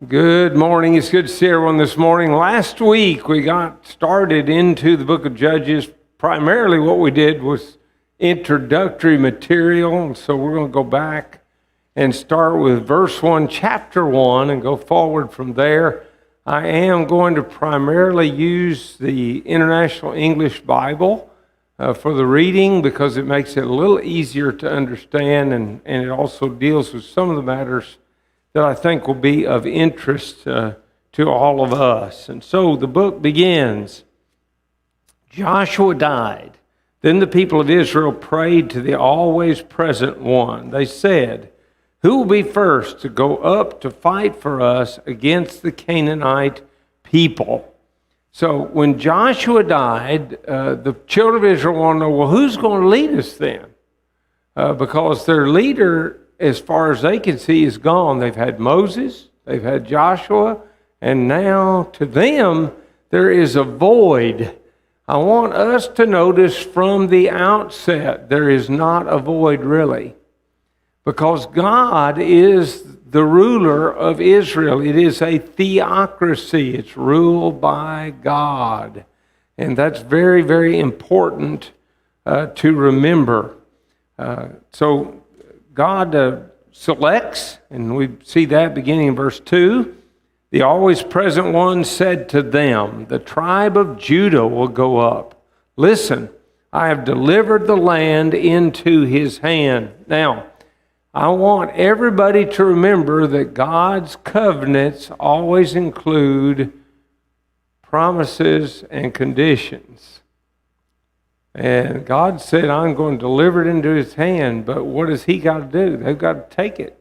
Good morning. It's good to see everyone this morning. Last week we got started into the book of Judges. Primarily what we did was introductory material. So we're going to go back and start with verse 1, chapter 1, and go forward from there. I am going to primarily use the International English Bible for the reading because it makes it a little easier to understand, and it also deals with some of the matters that I think will be of interest to all of us. And so the book begins. Joshua died. Then the people of Israel prayed to the always present one. They said, "Who will be first to go up to fight for us against the Canaanite people?" So when Joshua died, the children of Israel want to know, well, who's going to lead us then? Because their leader, as far as they can see, is gone. They've had Moses, they've had Joshua, and now to them there is a void. I want us to notice from the outset there is not a void really, because God is the ruler of Israel. It is a theocracy. It's ruled by God, and that's very, very important to remember. So God selects, and we see that beginning in verse 2. The always present one said to them, "The tribe of Judah will go up. Listen, I have delivered the land into his hand." Now, I want everybody to remember that God's covenants always include promises and conditions. And God said, "I'm going to deliver it into his hand," but what has he got to do? They've got to take it.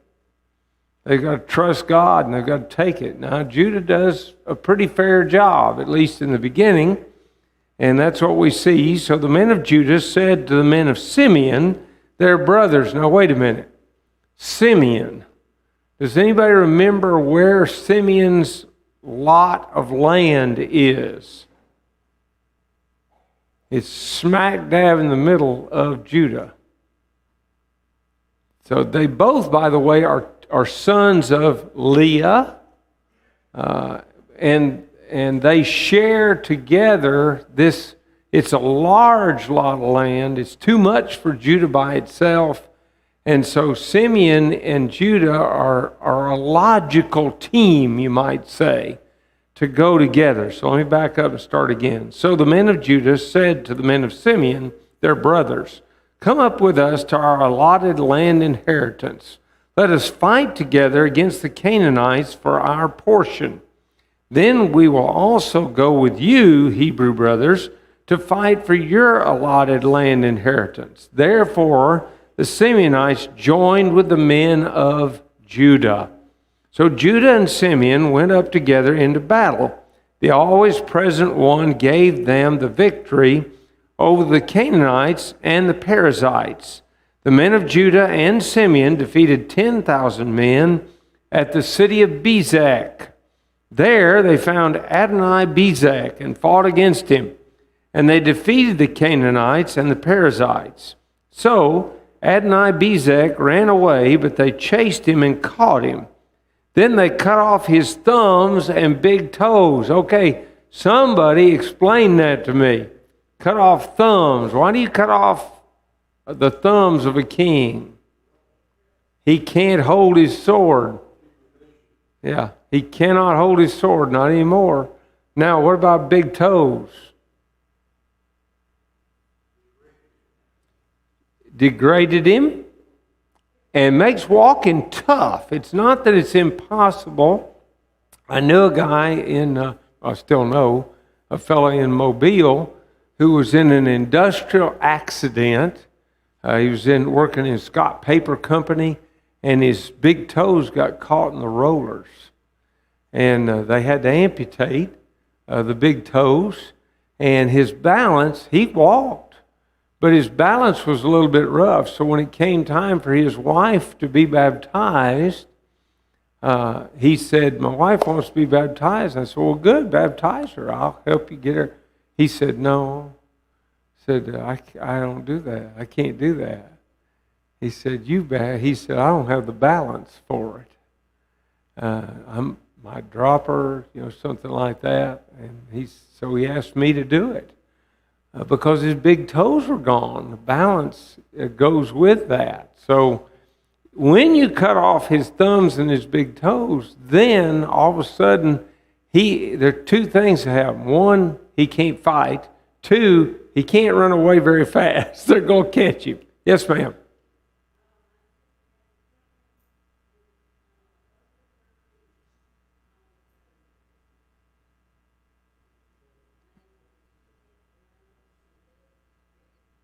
They've got to trust God, and they've got to take it. Now, Judah does a pretty fair job, at least in the beginning, and that's what we see. So the men of Judah said to the men of Simeon, their brothers. Now, wait a minute. Simeon. Does anybody remember where Simeon's lot of land is? It's smack dab in the middle of Judah. So they both, by the way, are sons of Leah, and they share together this. It's a large lot of land. It's too much for Judah by itself, and so Simeon and Judah are a logical team, you might say, to go together. So let me back up and start again. So the men of Judah said to the men of Simeon, their brothers, "Come up with us to our allotted land inheritance. Let us fight together against the Canaanites for our portion. Then we will also go with you, Hebrew brothers, to fight for your allotted land inheritance." Therefore, the Simeonites joined with the men of Judah. So Judah and Simeon went up together into battle. The always present one gave them the victory over the Canaanites and the Perizzites. The men of Judah and Simeon defeated 10,000 men at the city of Bezek. There they found Adoni-Bezek and fought against him, and they defeated the Canaanites and the Perizzites. So Adoni-Bezek ran away, but they chased him and caught him. Then they cut off his thumbs and big toes. Okay, somebody explain that to me. Cut off thumbs. Why do you cut off the thumbs of a king? He can't hold his sword. Yeah, he cannot hold his sword, not anymore. Now, what about big toes? Degraded him and makes walking tough. It's not that it's impossible. I knew a guy I still know, a fellow in Mobile who was in an industrial accident. He was working in Scott Paper Company, and his big toes got caught in the rollers. And they had to amputate the big toes. And his balance, he walked, but his balance was a little bit rough. So when it came time for his wife to be baptized, he said, "My wife wants to be baptized." I said, "Well, good, baptize her. I'll help you get her." He said, "No." I said, I don't do that. I can't do that. He said, He said, "I don't have the balance for it. might drop her, something like that. And so he asked me to do it because his big toes were gone. The balance goes with that. So when you cut off his thumbs and his big toes, then all of a sudden, there are two things that happen. One, he can't fight. Two, he can't run away very fast. They're going to catch him. Yes, ma'am.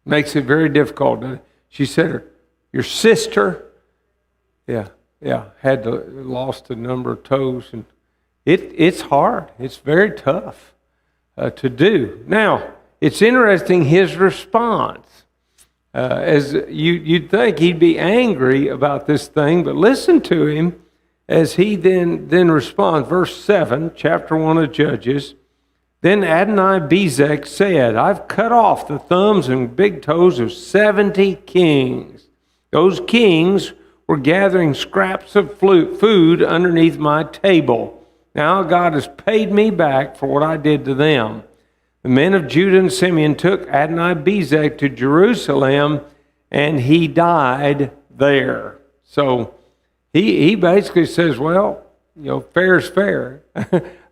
Makes it very difficult. She said your sister, had lost a number of toes, and it's hard. It's very tough to do. Now, it's interesting his response. As you'd think he'd be angry about this thing, but listen to him as he then responds. Verse 7, chapter 1 of Judges. Then Adonai-Bezek said, I've cut off the thumbs and big toes of 70 kings. Those kings were gathering scraps of food underneath my table. Now God has paid me back for what I did to them. The men of Judah and Simeon took Adonai-Bezek to Jerusalem, and he died there. So he basically says, well, fair's fair.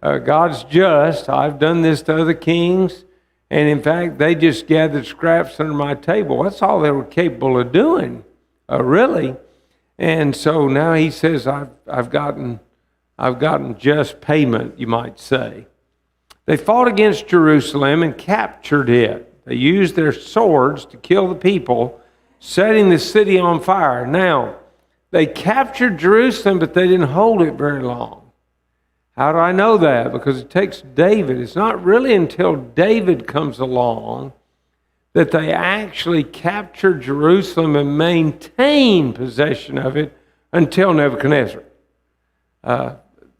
God's just. I've done this to other kings. And in fact, they just gathered scraps under my table. That's all they were capable of doing, really. And so now he says, I've gotten just payment, you might say. They fought against Jerusalem and captured it. They used their swords to kill the people, setting the city on fire. Now, they captured Jerusalem, but they didn't hold it very long. How do I know that? Because it takes David. It's not really until David comes along that they actually capture Jerusalem and maintain possession of it until Nebuchadnezzar.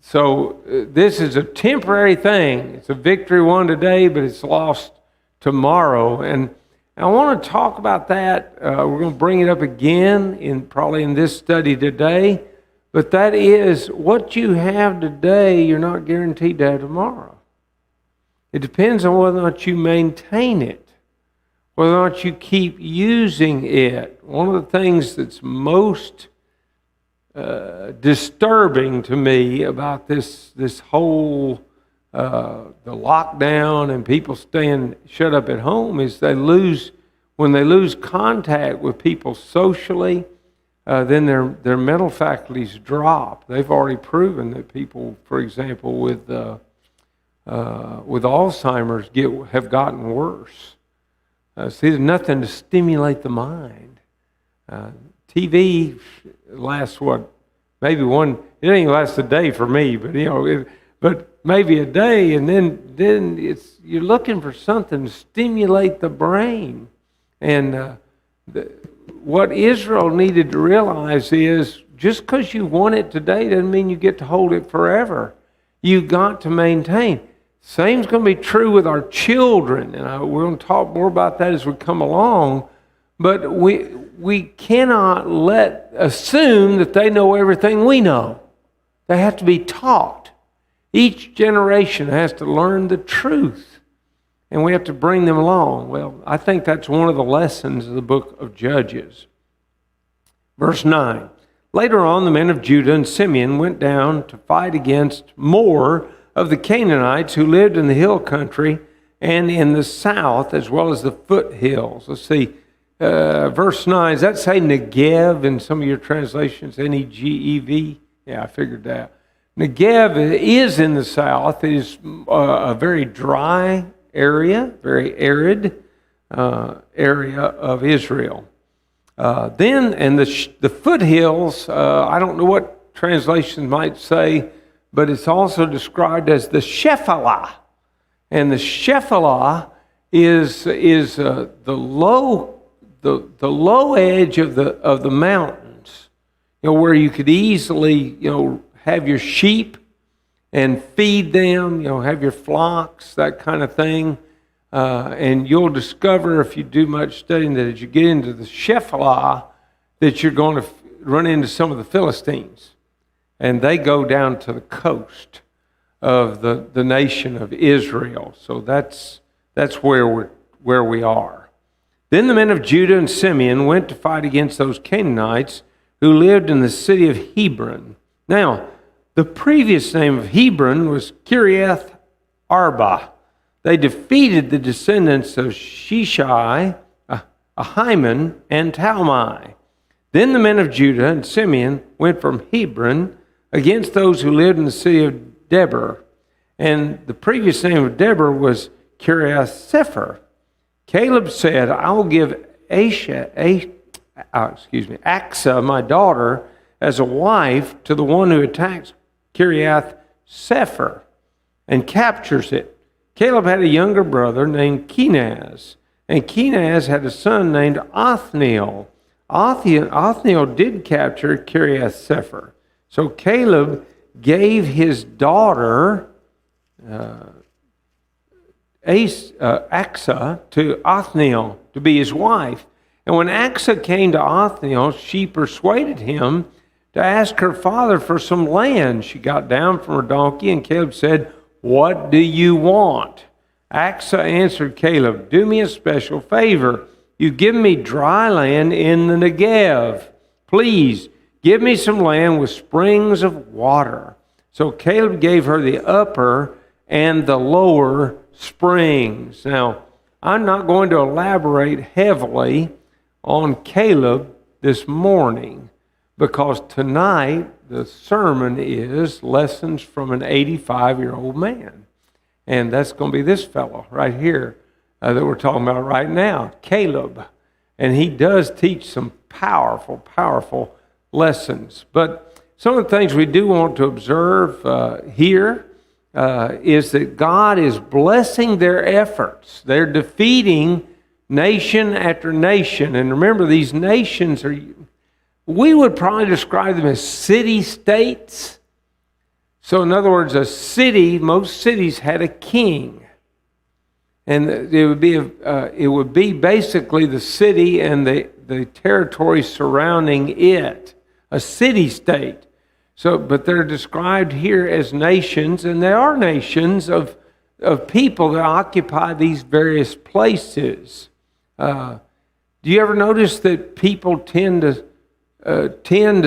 So this is a temporary thing. It's a victory won today, but it's lost tomorrow. And I want to talk about that. We're going to bring it up again probably in this study today. But that is, what you have today, you're not guaranteed to have tomorrow. It depends on whether or not you maintain it, whether or not you keep using it. One of the things that's most disturbing to me about this whole the lockdown and people staying shut up at home is when they lose contact with people socially, then their mental faculties drop. They've already proven that people, for example, with Alzheimer's have gotten worse. See, there's nothing to stimulate the mind. TV lasts maybe it ain't last a day for me, but but maybe a day, and then you're looking for something to stimulate the brain. And what Israel needed to realize is just because you want it today doesn't mean you get to hold it forever. You've got to maintain. Same's going to be true with our children, and we're going to talk more about that as we come along. But we cannot assume that they know everything we know. They have to be taught. Each generation has to learn the truth, and we have to bring them along. Well, I think that's one of the lessons of the book of Judges. Verse 9. Later on, the men of Judah and Simeon went down to fight against more of the Canaanites who lived in the hill country and in the south, as well as the foothills. Let's see. Verse 9, does that say Negev in some of your translations? Negev? Yeah, I figured that. Negev is in the south. It is a very dry area, very arid area of Israel. Then the foothills, I don't know what translations might say, but it's also described as the Shephelah. And the Shephelah is the low edge of the mountains, where you could easily, have your sheep and feed them, have your flocks, that kind of thing. And you'll discover, if you do much studying, that as you get into the Shephelah, that you're going to run into some of the Philistines. and they go down to the coast of the nation of Israel. So that's where we are. Then the men of Judah and Simeon went to fight against those Canaanites who lived in the city of Hebron. Now, the previous name of Hebron was Kiriath Arba. They defeated the descendants of Sheshai, Ahiman, and Talmai. Then the men of Judah and Simeon went from Hebron against those who lived in the city of Debir. And the previous name of Debir was Kiriath Sefer. Caleb said, I will give Aksa, my daughter, as a wife to the one who attacks Kiriath Sefer and captures it. Caleb had a younger brother named Kenaz, and Kenaz had a son named Othniel. Othniel did capture Kiriath Sefer. So Caleb gave his daughter Aksa to Othniel to be his wife. And when Aksa came to Othniel, she persuaded him to ask her father for some land. She got down from her donkey, and Caleb said, What do you want? Aksa answered Caleb, Do me a special favor. You've given me dry land in the Negev. Please, give me some land with springs of water. So Caleb gave her the upper and the lower springs. Now, I'm not going to elaborate heavily on Caleb this morning, because tonight the sermon is Lessons from an 85-year-old man. And that's going to be this fellow right here that we're talking about right now, Caleb. And he does teach some powerful, powerful lessons. But some of the things we do want to observe here is that God is blessing their efforts. They're defeating nation after nation. And remember, these nations are, we would probably describe them as city-states. So in other words, a city, most cities had a king. And it would be basically the city and the territory surrounding it, a city-state. So, but they're described here as nations, and they are nations of people that occupy these various places. Do you ever notice that people tend to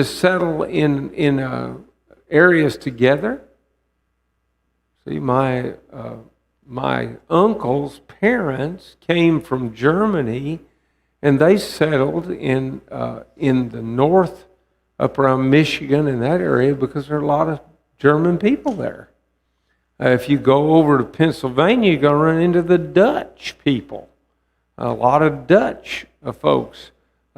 settle in areas together? See, my uncle's parents came from Germany, and they settled in the north, up around Michigan and that area, because there are a lot of German people there. If you go over to Pennsylvania, you're going to run into the Dutch people. A lot of Dutch folks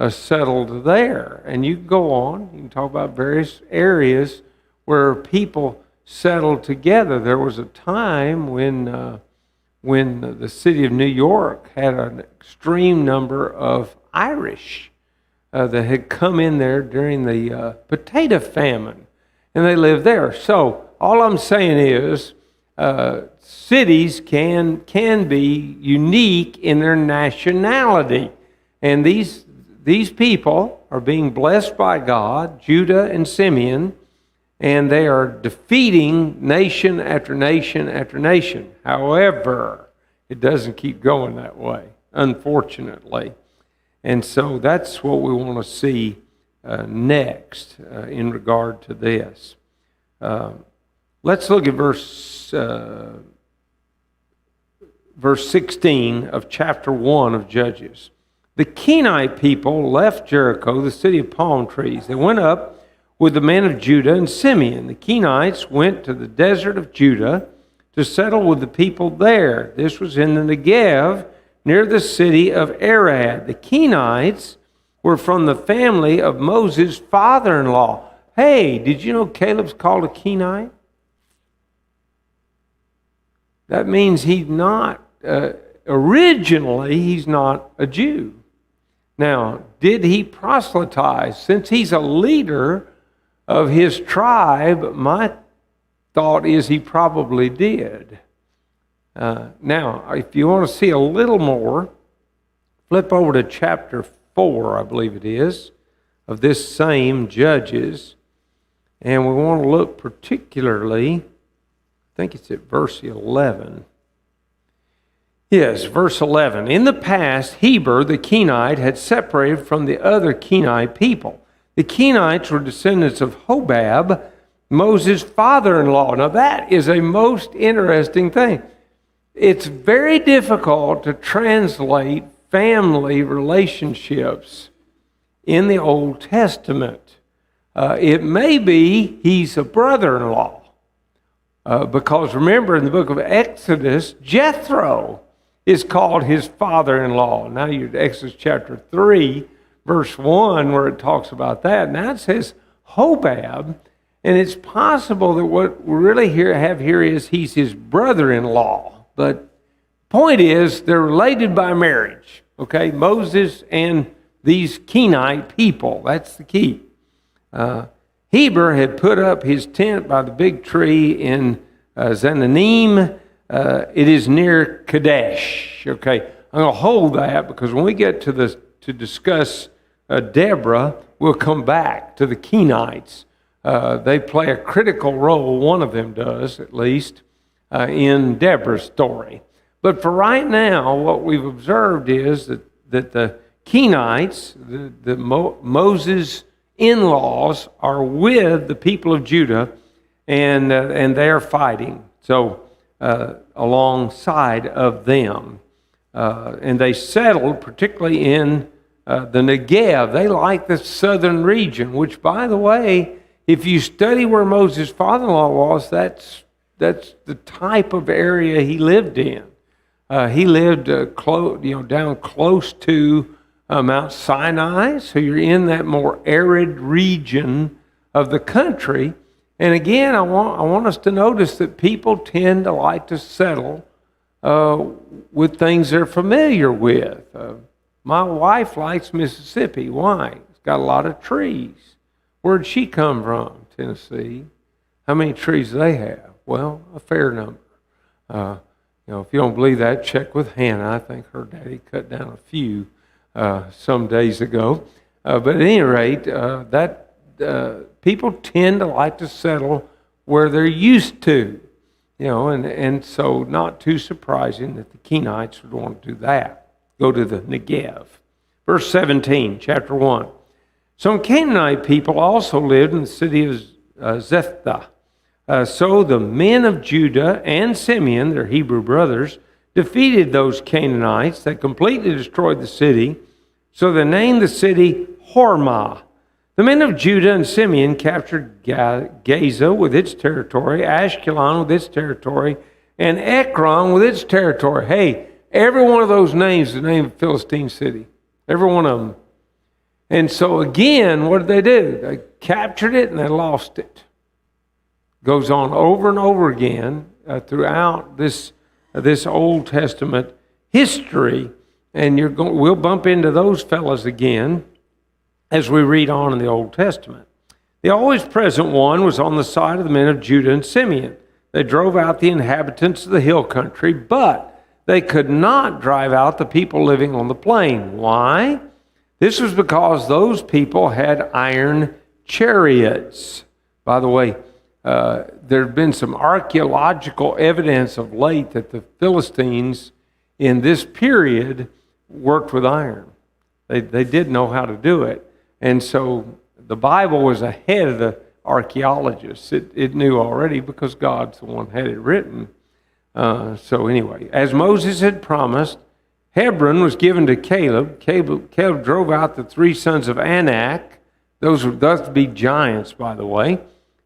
settled there. And you can go on, you can talk about various areas where people settled together. There was a time when the city of New York had an extreme number of Irish that had come in there during the potato famine, and they lived there. So all I'm saying is cities can be unique in their nationality, and these people are being blessed by God, Judah and Simeon, and they are defeating nation after nation after nation. However, it doesn't keep going that way, unfortunately. And so that's what we want to see next in regard to this. Let's look at verse 16 of chapter 1 of Judges. The Kenite people left Jericho, the city of palm trees. They went up with the men of Judah and Simeon. The Kenites went to the desert of Judah to settle with the people there. This was in the Negev, near the city of Arad. The Kenites were from the family of Moses' father-in-law. Hey, did you know Caleb's called a Kenite? That means he's not, originally he's not a Jew. Now, did he proselytize? Since he's a leader of his tribe, my thought is he probably did. Now, if you want to see a little more, flip over to chapter 4, I believe it is, of this same Judges. And we want to look particularly, I think it's at verse 11. Yes, verse 11. In the past, Heber the Kenite had separated from the other Kenite people. The Kenites were descendants of Hobab, Moses' father-in-law. Now that is a most interesting thing. It's very difficult to translate family relationships in the Old Testament. It may be he's a brother-in-law. Because remember, in the book of Exodus, Jethro is called his father-in-law. Now you're at Exodus chapter 3, verse 1, where it talks about that. Now it says Hobab, and it's possible that what we really have here is he's his brother-in-law. But point is, they're related by marriage, okay? Moses and these Kenite people, that's the key. Heber had put up his tent by the big tree in Zananim. It is near Kadesh. Okay, I'm going to hold that because when we get to discuss Deborah, we'll come back to the Kenites. They play a critical role, one of them does at least, in Deborah's story. But for right now, what we've observed is that the Kenites, Moses' in-laws, are with the people of Judah, and they are fighting. So alongside of them. And they settled particularly in the Negev. They like the southern region, which, by the way, if you study where Moses' father-in-law was, that's the type of area he lived in. He lived down close to Mount Sinai, so you're in that more arid region of the country. And again, I want us to notice that people tend to like to settle with things they're familiar with. My wife likes Mississippi. Why? It's got a lot of trees. Where'd she come from? Tennessee. How many trees do they have? Well, a fair number. If you don't believe that, check with Hannah. I think her daddy cut down a few some days ago. But at any rate, people tend to like to settle where they're used to, and so not too surprising that the Kenites would want to do that. Go to the Negev. Verse 17, chapter 1. Some Canaanite people also lived in the city of Zephthah. So the men of Judah and Simeon, their Hebrew brothers, defeated those Canaanites that completely destroyed the city. So they named the city Hormah. The men of Judah and Simeon captured Gaza with its territory, Ashkelon with its territory, and Ekron with its territory. Hey, every one of those names is the name of Philistine city. Every one of them. And so again, what did they do? They captured it and they lost it. Goes on over and over again throughout this Old Testament history, and we'll bump into those fellas again as we read on in the Old Testament. The always present one was on the side of the men of Judah and Simeon. They drove out the inhabitants of the hill country, but they could not drive out the people living on the plain. Why? This was because those people had iron chariots. By the way, there have been some archaeological evidence of late that the Philistines in this period worked with iron. They did know how to do it. And so the Bible was ahead of the archaeologists. It knew already because God's the one who had it written. So anyway, as Moses had promised, Hebron was given to Caleb. Caleb drove out the three sons of Anak. Those would thus be giants, by the way.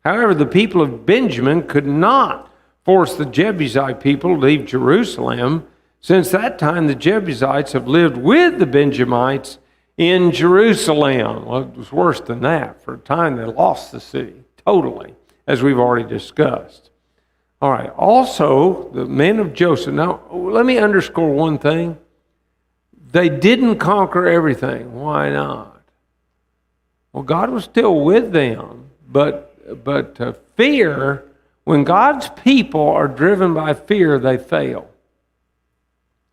However, the people of Benjamin could not force the Jebusite people to leave Jerusalem. Since that time, the Jebusites have lived with the Benjamites in Jerusalem. Well, it was worse than that. For a time, they lost the city totally, as we've already discussed. All right, also, the men of Joseph. Now, let me underscore one thing. They didn't conquer everything. Why not? Well, God was still with them, but fear, when God's people are driven by fear, they fail.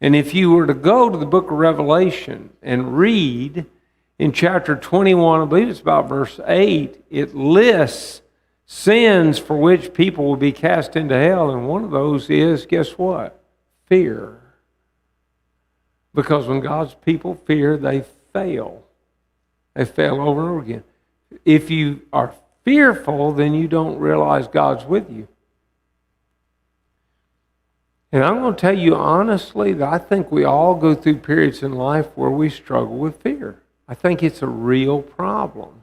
And if you were to go to the book of Revelation and read in chapter 21, I believe it's about verse 8, it lists sins for which people will be cast into hell, and one of those is, guess what? Fear. Because when God's people fear, they fail. They fail over and over again. If you are fearful, then you don't realize God's with you. And I'm going to tell you honestly that I think we all go through periods in life where we struggle with fear. I think it's a real problem.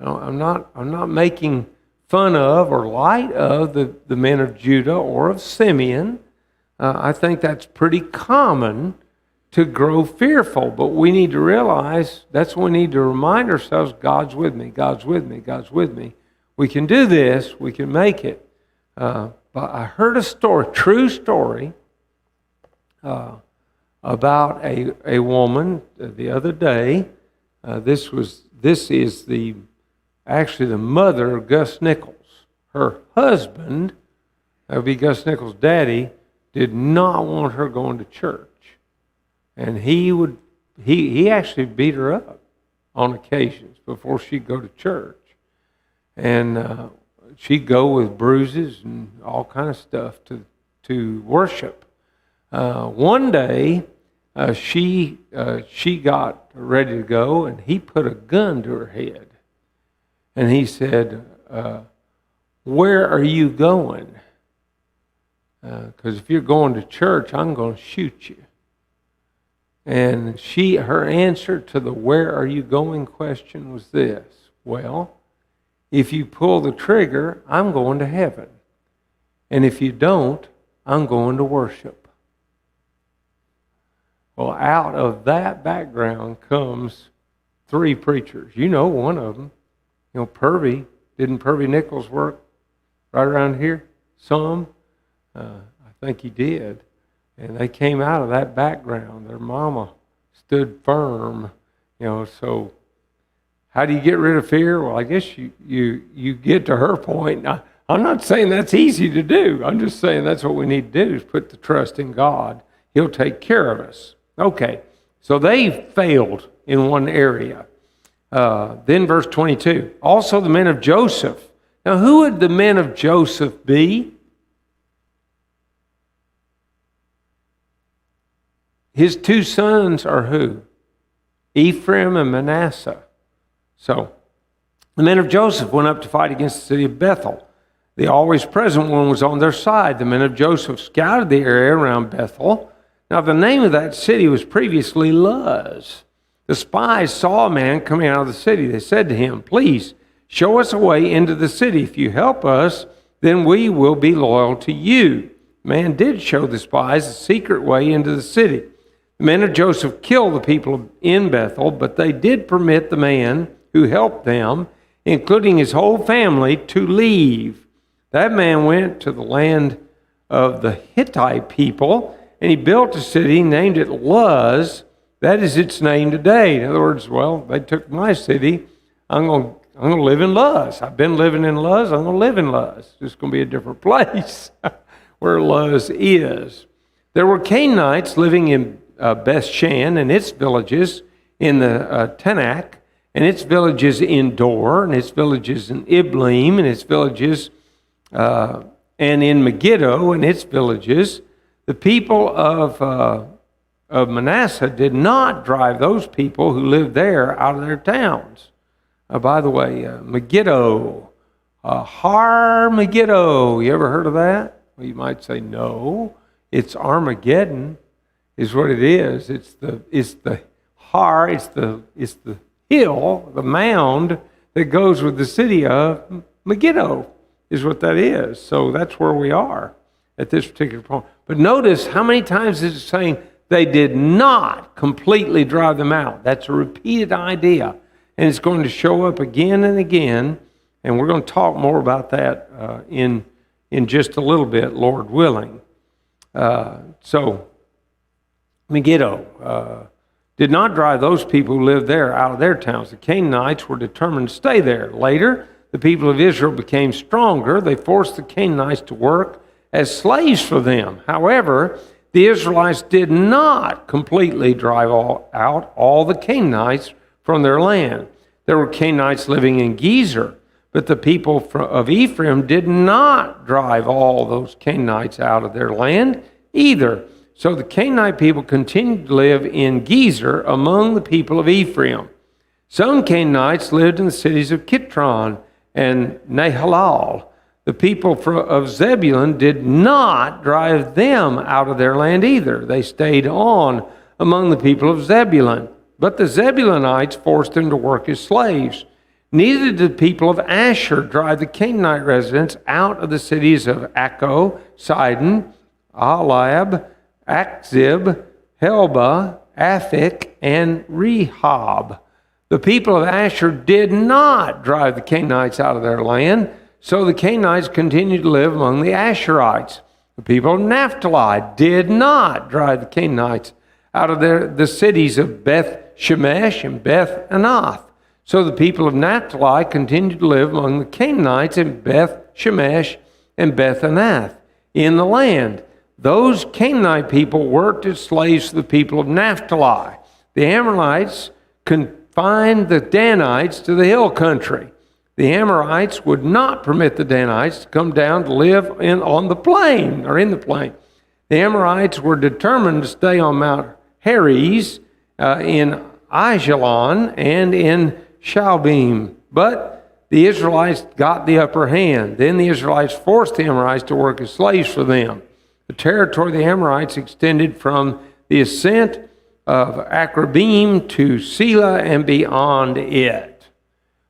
I'm not making fun of or light of the men of Judah or of Simeon. I think that's pretty common to grow fearful, but we need to realize that's when we need to remind ourselves, God's with me, God's with me, God's with me. We can do this, we can make it. But I heard a story, true story, about a woman the other day. This is actually the mother of Gus Nichols. Her husband, that would be Gus Nichols' daddy, did not want her going to church. And he actually beat her up on occasions before she'd go to church. And she'd go with bruises and all kind of stuff to worship. One day, she got ready to go, and he put a gun to her head. And he said, where are you going? Because if you're going to church, I'm going to shoot you. And her answer to the where are you going question was this: well, if you pull the trigger, I'm going to heaven. And if you don't, I'm going to worship. Well, out of that background comes three preachers. You know one of them. You know, Purvey. Didn't Purvey Nichols work right around here? Some. I think he did. And they came out of that background. Their mama stood firm. You know, so how do you get rid of fear? Well, I guess you get to her point. I'm not saying that's easy to do. I'm just saying that's what we need to do, is put the trust in God. He'll take care of us. Okay, so they failed in one area. Then verse 22. Also the men of Joseph. Now, who would the men of Joseph be? His two sons are who? Ephraim and Manasseh. So, the men of Joseph went up to fight against the city of Bethel. The always present one was on their side. The men of Joseph scouted the area around Bethel. Now, the name of that city was previously Luz. The spies saw a man coming out of the city. They said to him, please, show us a way into the city. If you help us, then we will be loyal to you. The man did show the spies a secret way into the city. The men of Joseph killed the people in Bethel, but they did permit the man who helped them, including his whole family, to leave. That man went to the land of the Hittite people, and he built a city, named it Luz. That is its name today. In other words, well, they took my city. I'm going to live in Luz. I've been living in Luz. I'm going to live in Luz. It's just going to be a different place where Luz is. There were Canaanites living in Bethshan and its villages, in the Tanakh, and its villages in Dor, and its villages in Iblim, and its villages, and in Megiddo, and its villages. The people of Manasseh did not drive those people who lived there out of their towns. By the way, Megiddo, Har Megiddo, you ever heard of that? Well, you might say no. It's Armageddon, is what it is. It's the Har, it's the hill, the mound that goes with the city of Megiddo, is what that is. So that's where we are at this particular point. But notice how many times it's saying they did not completely drive them out. That's a repeated idea. And it's going to show up again and again. And we're going to talk more about that in just a little bit, Lord willing. So Megiddo did not drive those people who lived there out of their towns. The Canaanites were determined to stay there. Later, the people of Israel became stronger. They forced the Canaanites to work as slaves for them. However, the Israelites did not completely drive out all the Canaanites from their land. There were Canaanites living in Gezer, But the people of Ephraim did not drive all those Canaanites out of their land either. So the Canaanite people continued to live in Gezer among the people of Ephraim. Some Canaanites lived in the cities of Kitron and Nahalal. The people of Zebulun did not drive them out of their land either. They stayed on among the people of Zebulun. But the Zebulunites forced them to work as slaves. Neither did the people of Asher drive the Canaanite residents out of the cities of Akko, Sidon, Ahlab, Akzib, Helba, Aphik, and Rehob. The people of Asher did not drive the Canaanites out of their land, so the Canaanites continued to live among the Asherites. The people of Naphtali did not drive the Canaanites out of the cities of Beth Shemesh and Beth Anath. So the people of Naphtali continued to live among the Canaanites in Beth Shemesh and Beth Anath in the land. Those Canaanite people worked as slaves to the people of Naphtali. The Amorites confined the Danites to the hill country. The Amorites would not permit the Danites to come down to live on the plain or in the plain. The Amorites were determined to stay on Mount Heres in Ajalon and in Shalbim, but the Israelites got the upper hand. Then the Israelites forced the Amorites to work as slaves for them. The territory of the Amorites extended from the ascent of Akrabim to Selah and beyond it.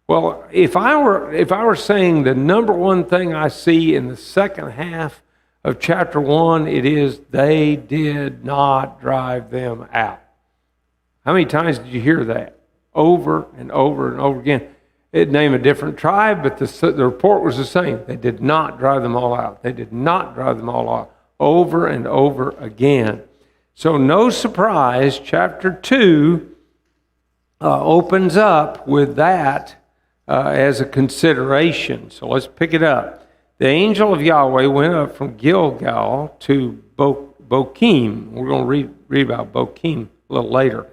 Well, if I were saying the number one thing I see in the second half of chapter 1, it is they did not drive them out. How many times did you hear that? Over and over and over again. It'd name a different tribe, but the report was the same. They did not drive them all out. They did not drive them all out. Over and over again. So no surprise, chapter 2 opens up with that as a consideration. So let's pick it up. The angel of Yahweh went up from Gilgal to Bochim. We're going to read about Bochim a little later.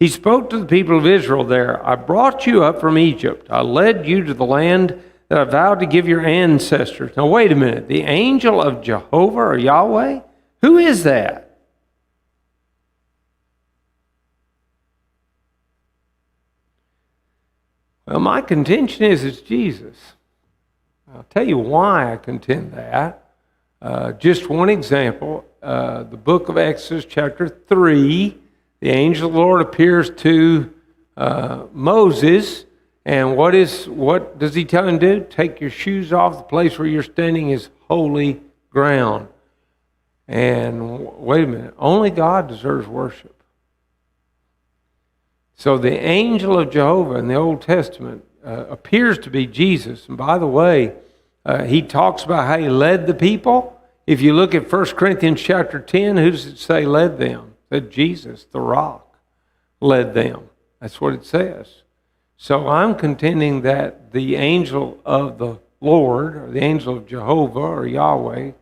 He spoke to the people of Israel there. I brought you up from Egypt. I led you to the land that I vowed to give your ancestors. Now wait a minute. The angel of Jehovah or Yahweh? Who is that? Well, my contention is it's Jesus. I'll tell you why I contend that. Just one example. The book of Exodus chapter 3. The angel of the Lord appears to Moses, and what does he tell him to do? Take your shoes off. The place where you're standing is holy ground. And wait a minute, only God deserves worship. So the angel of Jehovah in the Old Testament appears to be Jesus. And by the way, he talks about how he led the people. If you look at 1 Corinthians chapter 10, who does it say led them? That Jesus, the rock, led them. That's what it says. So I'm contending that the angel of the Lord, or the angel of Jehovah, or Yahweh,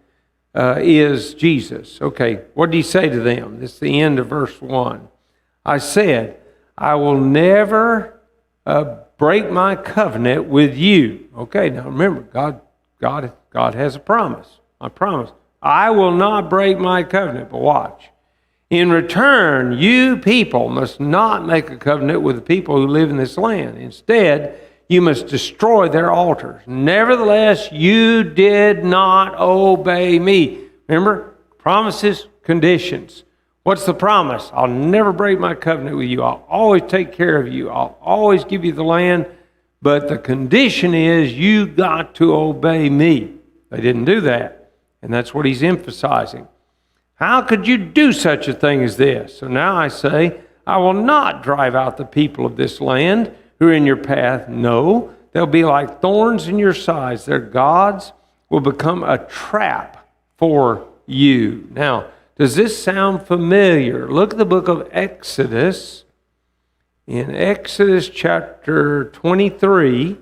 is Jesus. Okay, what did he say to them? This is the end of verse 1. I said, I will never break my covenant with you. Okay, now remember, God has a promise. I promise. I will not break my covenant, but watch. In return, you people must not make a covenant with the people who live in this land. Instead, you must destroy their altars. Nevertheless, you did not obey me. Remember, promises, conditions. What's the promise? I'll never break my covenant with you. I'll always take care of you. I'll always give you the land. But the condition is you got to obey me. They didn't do that. And that's what he's emphasizing. How could you do such a thing as this? So now I say, I will not drive out the people of this land who are in your path. No, they'll be like thorns in your sides. Their gods will become a trap for you. Now, does this sound familiar? Look at the book of Exodus. In Exodus chapter 23,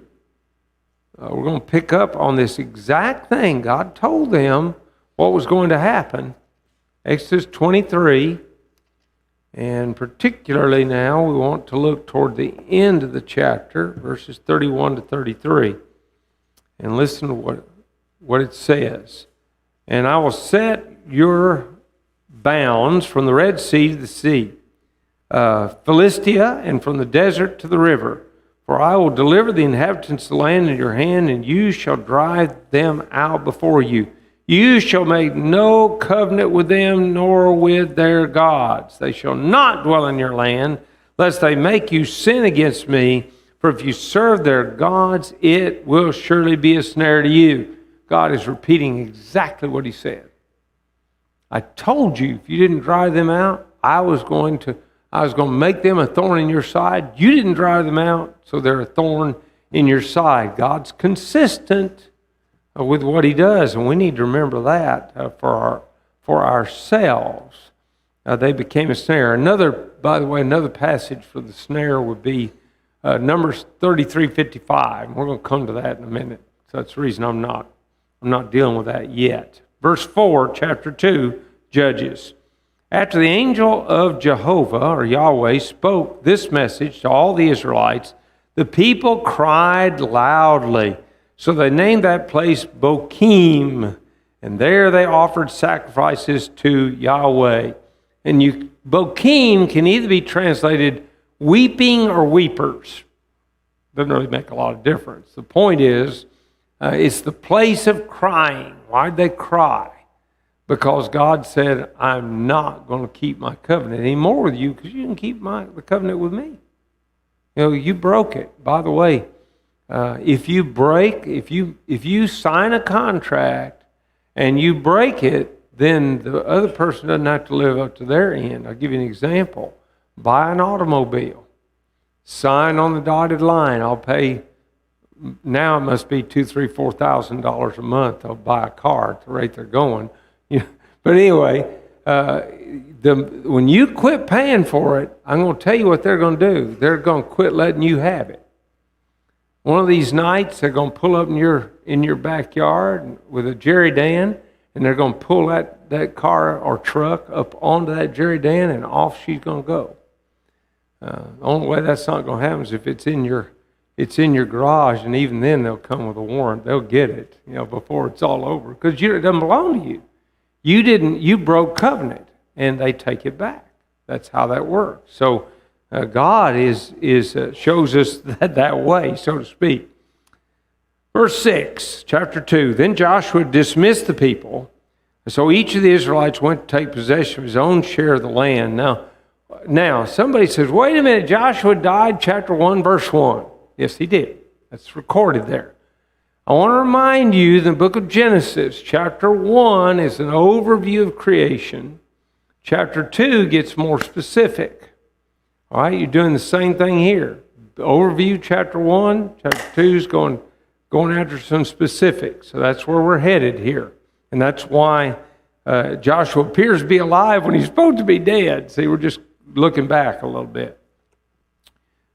we're going to pick up on this exact thing. God told them what was going to happen. Exodus 23, and particularly now we want to look toward the end of the chapter, verses 31 to 33. And listen to what it says. And I will set your bounds from the Red Sea to the sea, Philistia, and from the desert to the river. For I will deliver the inhabitants of the land in your hand, and you shall drive them out before you. You shall make no covenant with them, nor with their gods. They shall not dwell in your land, lest they make you sin against me. For if you serve their gods, it will surely be a snare to you. God is repeating exactly what he said. I told you if you didn't drive them out, I was going to make them a thorn in your side. You didn't drive them out, so they're a thorn in your side. God's consistent with what he does, and we need to remember that for ourselves. They became a snare. By the way, another passage for the snare would be Numbers 33:55. We're going to come to that in a minute. So that's the reason I'm not dealing with that yet. Verse 4, chapter 2, Judges. After the angel of Jehovah, or Yahweh, spoke this message to all the Israelites, the people cried loudly. So they named that place Bochim, and there they offered sacrifices to Yahweh. And Bochim can either be translated weeping or weepers. Doesn't really make a lot of difference. The point is, it's the place of crying. Why'd they cry? Because God said, I'm not going to keep my covenant anymore with you because you didn't keep the covenant with me. You broke it. By the way, if you sign a contract and you break it, then the other person doesn't have to live up to their end. I'll give you an example. Buy an automobile. Sign on the dotted line. I'll pay, now it must be $2,000, $3,000, $4,000 a month. I'll buy a car at the rate they're going. But anyway, when you quit paying for it, I'm going to tell you what they're going to do. They're going to quit letting you have it. One of these nights, they're going to pull up in your backyard with a jerry dan, and they're going to pull that car or truck up onto that jerry dan, and off she's going to go. The only way that's not going to happen is if it's in your garage, and even then they'll come with a warrant. They'll get it, before it's all over, because it doesn't belong to you. You broke covenant, and they take it back. That's how that works. So God shows us that way, so to speak. Verse 6, chapter 2. Then Joshua dismissed the people. So each of the Israelites went to take possession of his own share of the land. Now somebody says, wait a minute, Joshua died, chapter 1, verse 1. Yes, he did. That's recorded there. I want to remind you the book of Genesis, chapter 1 is an overview of creation. Chapter 2 gets more specific. All right, you're doing the same thing here. Overview, chapter 1, chapter 2 is going after some specifics. So that's where we're headed here. And that's why Joshua appears to be alive when he's supposed to be dead. See, we're just looking back a little bit.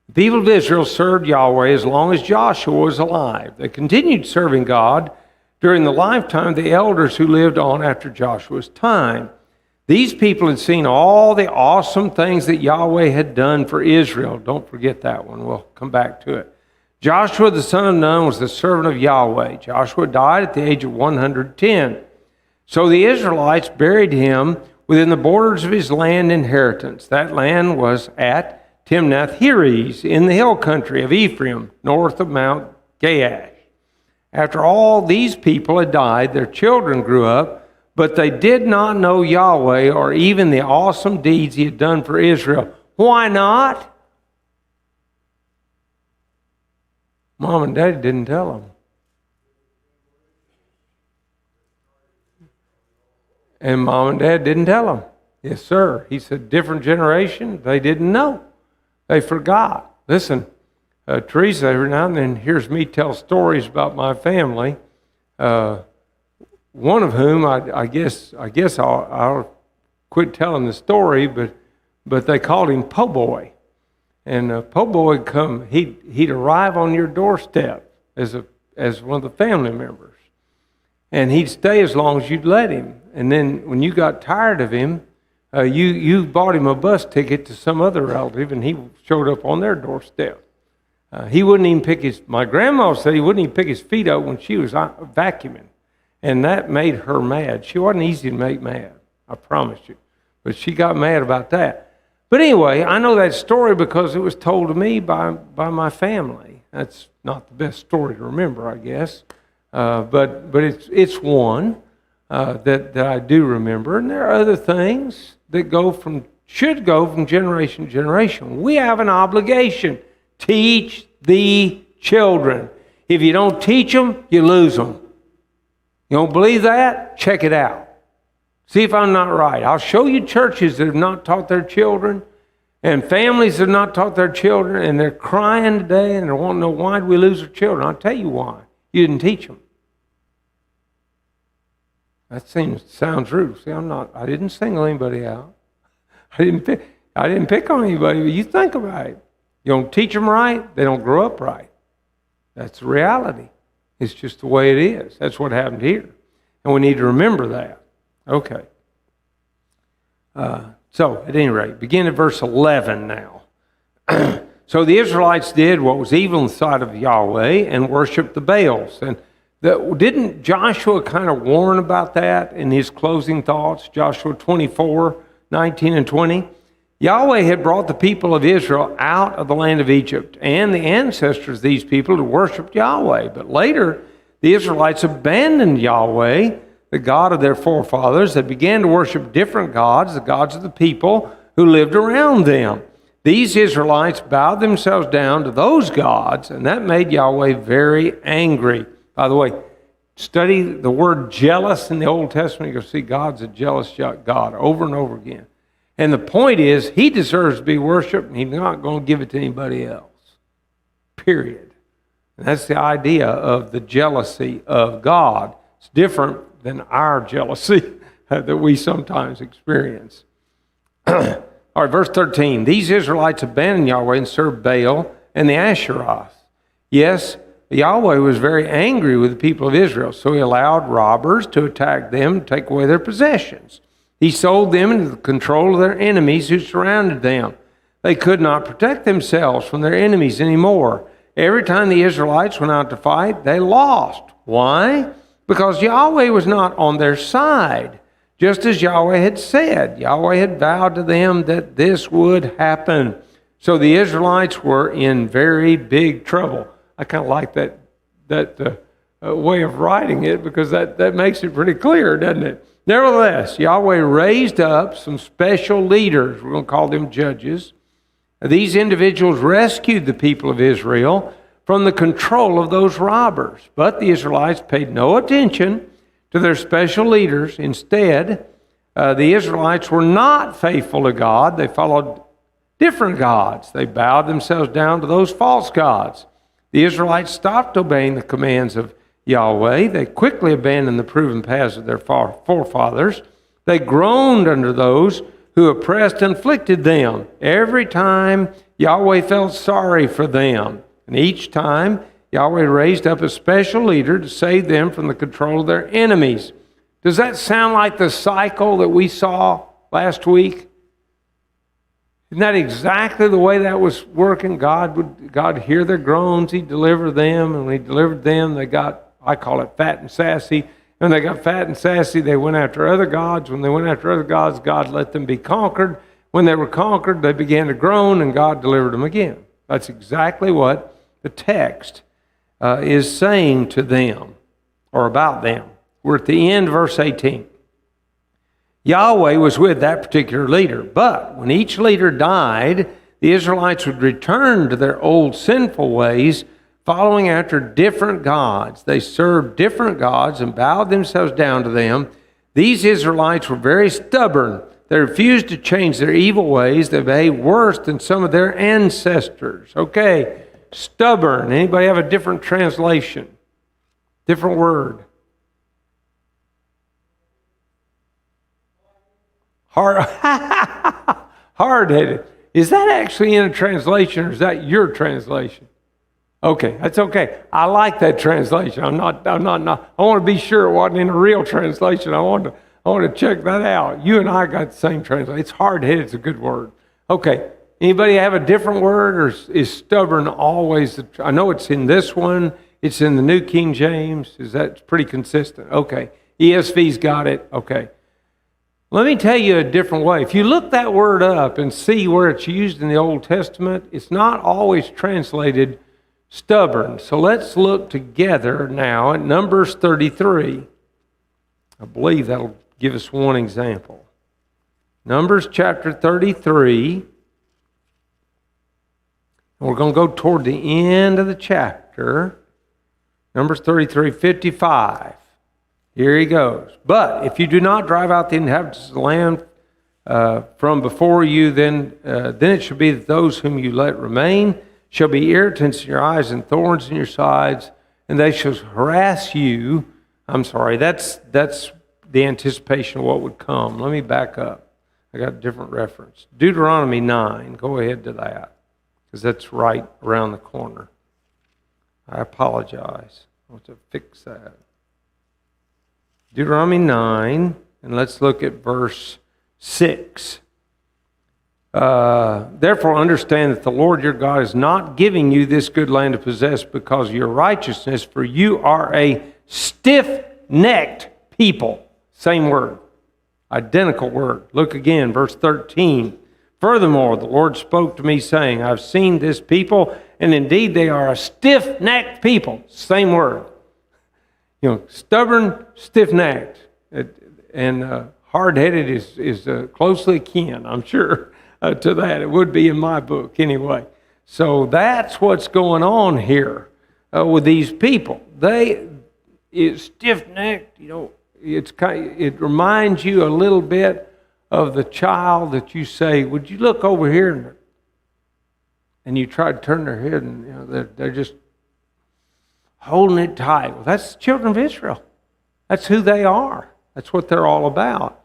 The people of Israel served Yahweh as long as Joshua was alive. They continued serving God during the lifetime of the elders who lived on after Joshua's time. These people had seen all the awesome things that Yahweh had done for Israel. Don't forget that one. We'll come back to it. Joshua, the son of Nun, was the servant of Yahweh. Joshua died at the age of 110. So the Israelites buried him within the borders of his land inheritance. That land was at Timnath-Heres in the hill country of Ephraim, north of Mount Gaash. After all these people had died, their children grew up, but they did not know Yahweh or even the awesome deeds he had done for Israel. Why not? Mom and Daddy didn't tell them. And Mom and Dad didn't tell them. Yes, sir. He said, different generation, they didn't know. They forgot. Listen, Teresa every now and then hears me tell stories about my family. One of whom I guess I'll quit telling the story, but they called him Po Boy, and Po Boy would come. He'd arrive on your doorstep as one of the family members, and he'd stay as long as you'd let him. And then when you got tired of him, you bought him a bus ticket to some other relative, and he showed up on their doorstep. He wouldn't even my grandma said he wouldn't even pick his feet up when she was vacuuming. And that made her mad. She wasn't easy to make mad, I promise you. But she got mad about that. But anyway, I know that story because it was told to me by my family. That's not the best story to remember, I guess. But it's one that I do remember. And there are other things that should go from generation to generation. We have an obligation. Teach the children. If you don't teach them, you lose them. You don't believe that? Check it out. See if I'm not right. I'll show you churches that have not taught their children and families that have not taught their children, and they're crying today and they want to know, why did we lose our children? I'll tell you why. You didn't teach them. That sounds rude. See, I didn't single anybody out. I didn't pick on anybody, but you think about it. You don't teach them right, they don't grow up right. That's the reality. It's just the way it is. That's what happened here. And we need to remember that. Okay. So, at any rate, begin at verse 11 now. So the Israelites did what was evil in the sight of Yahweh and worshiped the Baals. And didn't Joshua kind of warn about that in his closing thoughts? Joshua 24, 19 and 20. Yahweh had brought the people of Israel out of the land of Egypt and the ancestors of these people to worship Yahweh. But later, the Israelites abandoned Yahweh, the God of their forefathers. They began to worship different gods, the gods of the people who lived around them. These Israelites bowed themselves down to those gods, and that made Yahweh very angry. By the way, study the word jealous in the Old Testament. You'll see God's a jealous God over and over again. And the point is, he deserves to be worshiped, and he's not going to give it to anybody else. Period. And that's the idea of the jealousy of God. It's different than our jealousy that we sometimes experience. All right, verse 13. These Israelites abandoned Yahweh and served Baal and the Asheroth. Yes, Yahweh was very angry with the people of Israel, so he allowed robbers to attack them and take away their possessions. He sold them into the control of their enemies who surrounded them. They could not protect themselves from their enemies anymore. Every time the Israelites went out to fight, they lost. Why? Because Yahweh was not on their side. Just as Yahweh had said, Yahweh had vowed to them that this would happen. So the Israelites were in very big trouble. I kind of like that way of writing it because that makes it pretty clear, doesn't it? Nevertheless, Yahweh raised up some special leaders. We're going to call them judges. These individuals rescued the people of Israel from the control of those robbers. But the Israelites paid no attention to their special leaders. Instead, the Israelites were not faithful to God. They followed different gods. They bowed themselves down to those false gods. The Israelites stopped obeying the commands of Yahweh. They quickly abandoned the proven paths of their forefathers. They groaned under those who oppressed and afflicted them. Every time Yahweh felt sorry for them. And each time Yahweh raised up a special leader to save them from the control of their enemies. Does that sound like the cycle that we saw last week? Isn't that exactly the way that was working? God would hear their groans, he'd deliver them, and when he delivered them, they got, I call it fat and sassy. When they got fat and sassy, they went after other gods. When they went after other gods, God let them be conquered. When they were conquered, they began to groan, and God delivered them again. That's exactly what the text is saying to them, or about them. We're at the end, verse 18. Yahweh was with that particular leader, but when each leader died, the Israelites would return to their old sinful ways, following after different gods. They served different gods and bowed themselves down to them. These Israelites were very stubborn. They refused to change their evil ways. They behaved worse than some of their ancestors. Okay, stubborn. Anybody have a different translation? Different word? Hard-headed. Is that actually in a translation, or is that your translation? Okay, that's okay. I like that translation. I'm not. I want to be sure it wasn't in a real translation. I want to check that out. You and I got the same translation. It's hard-headed. It's a good word. Okay, Anybody have a different word, or is stubborn always? I know it's in this one. It's in the New King James. Is that pretty consistent? Okay. ESV's got it. Okay. Let me tell you a different way. If you look that word up and see where it's used in the Old Testament, it's not always translated stubborn. So let's look together now at Numbers 33. I believe that'll give us one example. Numbers chapter 33. And we're going to go toward the end of the chapter. Numbers 33:55. Here he goes. But if you do not drive out the inhabitants of the land from before you, then it shall be that those whom you let remain shall be irritants in your eyes and thorns in your sides, and they shall harass you. I'm sorry, that's the anticipation of what would come. Let me back up. I got a different reference. Deuteronomy 9. Go ahead to that, because that's right around the corner. I apologize. I want to fix that. Deuteronomy 9, and let's look at verse 6. Therefore understand that the Lord your God is not giving you this good land to possess because of your righteousness, for you are a stiff-necked people. Same word. Identical word. Look again, verse 13. Furthermore, the Lord spoke to me, saying, I've seen this people, and indeed they are a stiff-necked people. Same word. Stubborn, stiff-necked, and hard-headed is closely akin, I'm sure, to that. It would be in my book anyway. So that's what's going on here with these people. It's stiff-necked, it reminds you a little bit of the child that you say, would you look over here? And you try to turn their head, and they're just holding it tight. Well, that's the children of Israel. That's who they are. That's what they're all about.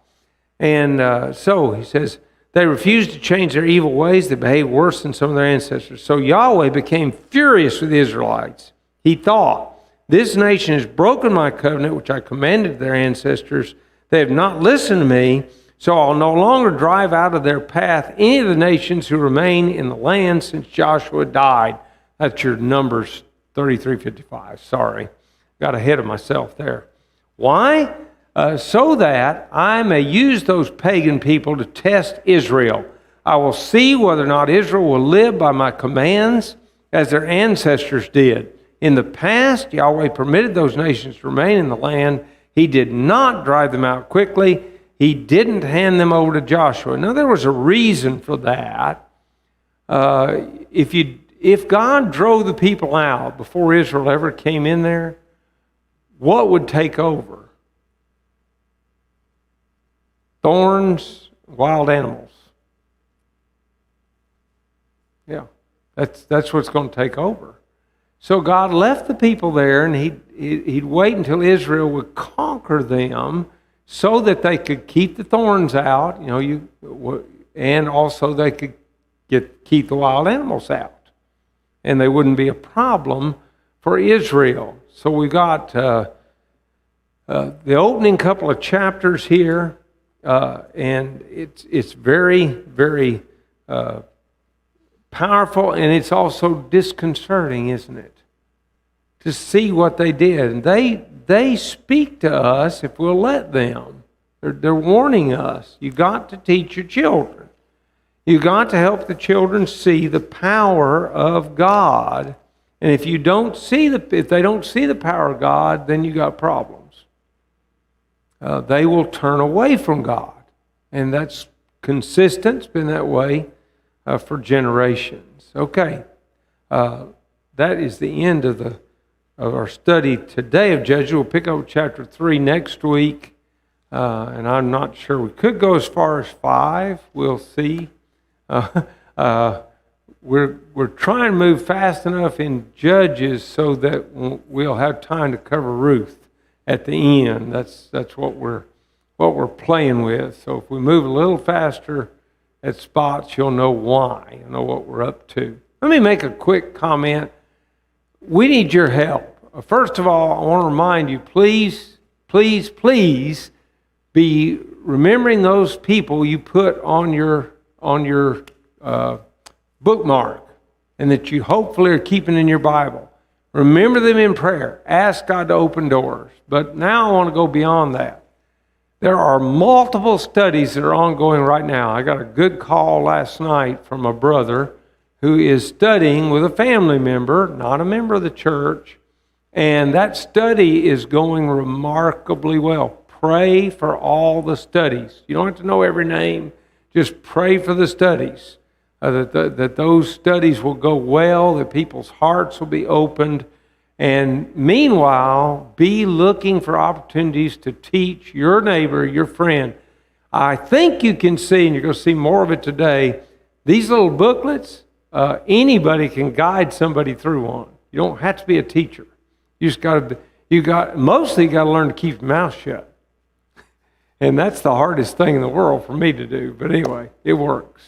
And so he says, they refused to change their evil ways. They behaved worse than some of their ancestors. So Yahweh became furious with the Israelites. He thought, this nation has broken my covenant, which I commanded their ancestors. They have not listened to me, so I'll no longer drive out of their path any of the nations who remain in the land since Joshua died. That's your Numbers 33:55. Sorry, got ahead of myself there. Why? So that I may use those pagan people to test Israel. I will see whether or not Israel will live by my commands as their ancestors did. In the past, Yahweh permitted those nations to remain in the land. He did not drive them out quickly. He didn't hand them over to Joshua. Now, there was a reason for that. If God drove the people out before Israel ever came in there, what would take over? Thorns, wild animals. Yeah, that's what's going to take over. So God left the people there, and he'd wait until Israel would conquer them so that they could keep the thorns out, and also they could keep the wild animals out. And they wouldn't be a problem for Israel. So we got the opening couple of chapters here, and it's very, very powerful, and it's also disconcerting, isn't it? To see what they did. And they speak to us if we'll let them. They're warning us. You've got to teach your children. You've got to help the children see the power of God. And if they don't see the power of God, then you got problems. They will turn away from God. And that's consistent. It's been that way for generations. Okay. That is the end of our study today of Judges. We'll pick up chapter 3 next week. And I'm not sure. We could go as far as 5. We'll see. We're trying to move fast enough in Judges so that we'll have time to cover Ruth at the end. That's what we're playing with. So if we move a little faster at spots, you'll know why. You'll know what we're up to. Let me make a quick comment. We need your help. First of all, I want to remind you, please, please, please be remembering those people you put on your bookmark and that you hopefully are keeping in your Bible. Remember them in prayer. Ask God to open doors. But now I want to go beyond that. There are multiple studies that are ongoing right now. I got a good call last night from a brother who is studying with a family member, not a member of the church, and that study is going remarkably well. Pray for all the studies. You don't have to know every name. Just pray for the studies, that those studies will go well, that people's hearts will be opened. And meanwhile, be looking for opportunities to teach your neighbor, your friend. I think you can see, and you're going to see more of it today, these little booklets, anybody can guide somebody through one. You don't have to be a teacher. You just mostly got to learn to keep your mouth shut. And that's the hardest thing in the world for me to do. But anyway, it works.